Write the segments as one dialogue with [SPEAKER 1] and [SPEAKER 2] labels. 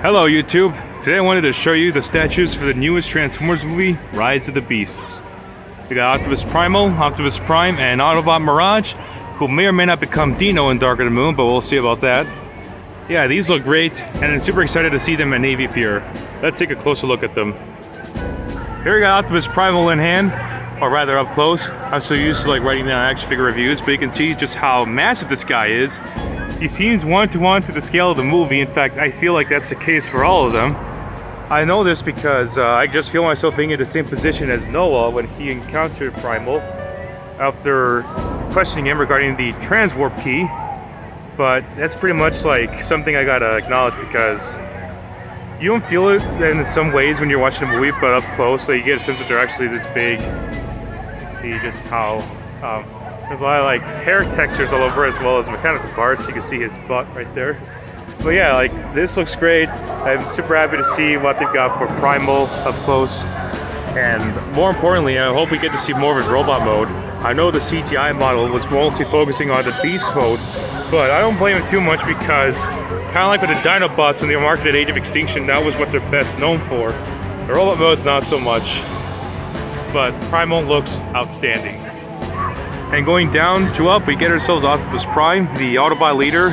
[SPEAKER 1] Hello YouTube! Today I wanted to show you the statues for the newest Transformers movie, Rise of the Beasts. We got Optimus Primal, Optimus Prime, and Autobot Mirage, who may or may not become Dino in Dark of the Moon, but we'll see about that. Yeah, these look great, and I'm super excited to see them at Navy Pier. Let's take a closer look at them. Here we got Optimus Primal in hand, or rather up close. I'm so used to writing down action figure reviews, but you can see just how massive this guy is. He seems one-to-one to the scale of the movie. In fact, I feel like that's the case for all of them. I know this because I just feel myself being in the same position as Noah when he encountered Primal after questioning him regarding the transwarp key. But that's pretty much something I gotta acknowledge, because you don't feel it in some ways when you're watching a movie, but up close, you get a sense that they're actually this big. You can see just how there's a lot of hair textures all over, as well as mechanical parts. You can see his butt right there. But yeah, this looks great. I'm super happy to see what they've got for Primal up close. And more importantly, I hope we get to see more of his robot mode. I know the CGI model was mostly focusing on the Beast mode, but I don't blame it too much, because kind of like with the Dinobots in the marketed Age of Extinction, that was what they're best known for. The robot mode's not so much, but Primal looks outstanding. And going down to up, we get ourselves Optimus Prime, the Autobot leader.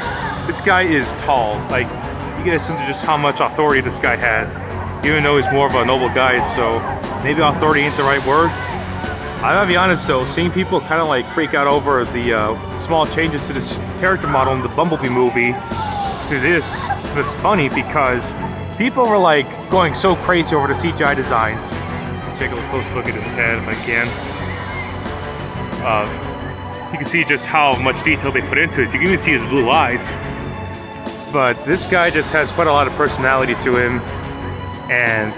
[SPEAKER 1] This guy is tall. You get a sense of just how much authority this guy has, even though he's more of a noble guy, so maybe authority ain't the right word. I gotta be honest though, seeing people kind of freak out over the small changes to this character model in the Bumblebee movie to this was funny, because people were going so crazy over the CGI designs. Let's take a close look at his head if I can. You can see just how much detail they put into it. You can even see his blue eyes. But this guy just has quite a lot of personality to him, and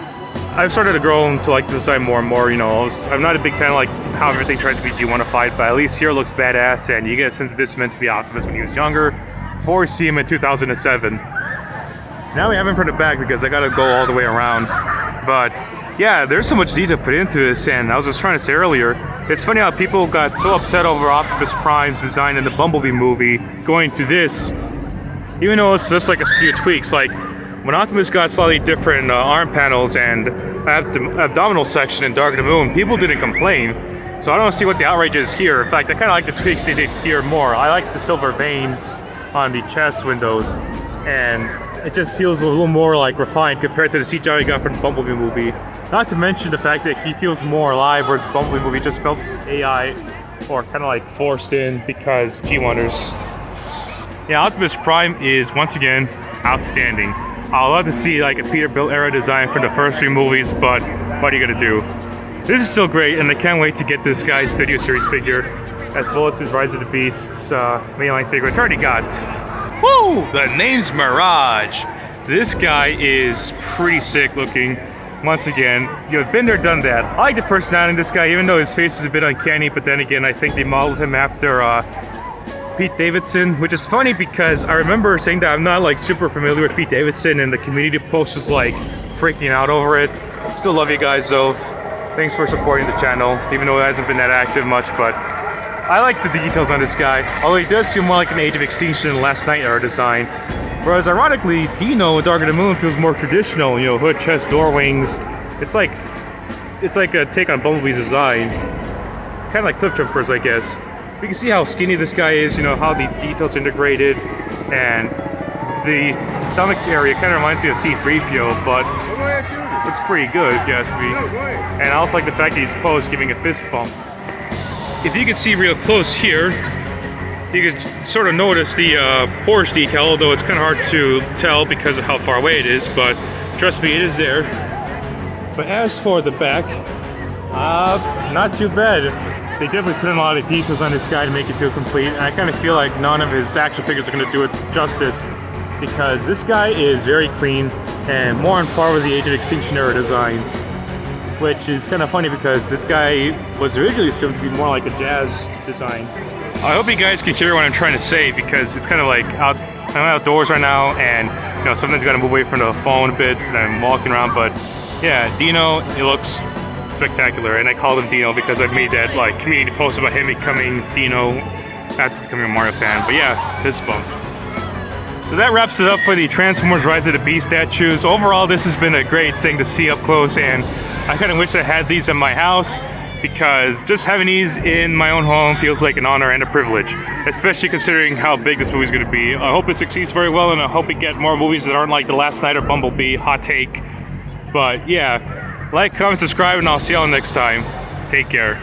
[SPEAKER 1] I've started to grow to like this design more and more. I'm not a big fan of how everything tries to be G1ified, but at least here it looks badass, and you get a sense of this meant to be Optimus when he was younger, before we see him in 2007. Now we have him from the back because I gotta go all the way around. But yeah, there's so much detail put into this, and I was just trying to say earlier, it's funny how people got so upset over Optimus Prime's design in the Bumblebee movie going to this, even though it's just a few tweaks. When Optimus got slightly different arm panels and abdominal section in Dark of the Moon, people didn't complain. So I don't see what the outrage is here. In fact, I kind of like the tweaks they did here more. I like the silver veins on the chest windows, and it just feels a little more refined compared to the CGI we got from the Bumblebee movie. Not to mention the fact that he feels more alive, whereas the Bumblebee movie just felt AI, or kind of forced in because G1ers. Yeah, Optimus Prime is once again outstanding. I'd love to see a Peterbilt era design for the first three movies, but what are you gonna do? This is still great, and I can't wait to get this guy's Studio Series figure, as well as his Rise of the Beasts mainline figure, which I already got. Woo! The name's Mirage. This guy is pretty sick looking. Once again, you've been there, done that. I like the personality of this guy, even though his face is a bit uncanny, but then again, I think they modeled him after Pete Davidson, which is funny because I remember saying that I'm not super familiar with Pete Davidson, and the community post was freaking out over it. Still love you guys though. Thanks for supporting the channel, even though it hasn't been that active much, but I like the details on this guy, although he does feel more like an Age of Extinction and Last Night era design. Whereas ironically, Dino in Dark of the Moon feels more traditional, hood, chest, door wings. It's like a take on Bumblebee's design. Kind of like Cliff Jumpers, I guess. You can see how skinny this guy is, how the details integrated, and the stomach area kind of reminds me of C-3PO, but looks pretty good if you ask me. And I also like the fact that he's posed giving a fist bump. If you can see real close here, you can sort of notice the Porsche decal, although it's kind of hard to tell because of how far away it is, but trust me, it is there. But as for the back, not too bad. They definitely put in a lot of details on this guy to make it feel complete, and I kind of feel like none of his action figures are going to do it justice, because this guy is very clean and more on par with the Age of Extinction era designs, which is kind of funny because this guy was originally assumed to be more like a jazz design. I hope you guys can hear what I'm trying to say, because it's kind of I'm outdoors right now, and sometimes you got to move away from the phone a bit, and I'm walking around, but yeah, Dino, it looks spectacular, and I call him Dino because I've made that community post about him becoming Dino after becoming a Mario fan. But yeah, fist bump. So that wraps it up for the Transformers Rise of the Beast statues. Overall, this has been a great thing to see up close, and I kind of wish I had these in my house, because just having these in my own home feels like an honor and a privilege, especially considering how big this movie's going to be. I hope it succeeds very well, and I hope we get more movies that aren't like The Last Night or Bumblebee. Hot take. But yeah, like, comment, subscribe, and I'll see y'all next time. Take care.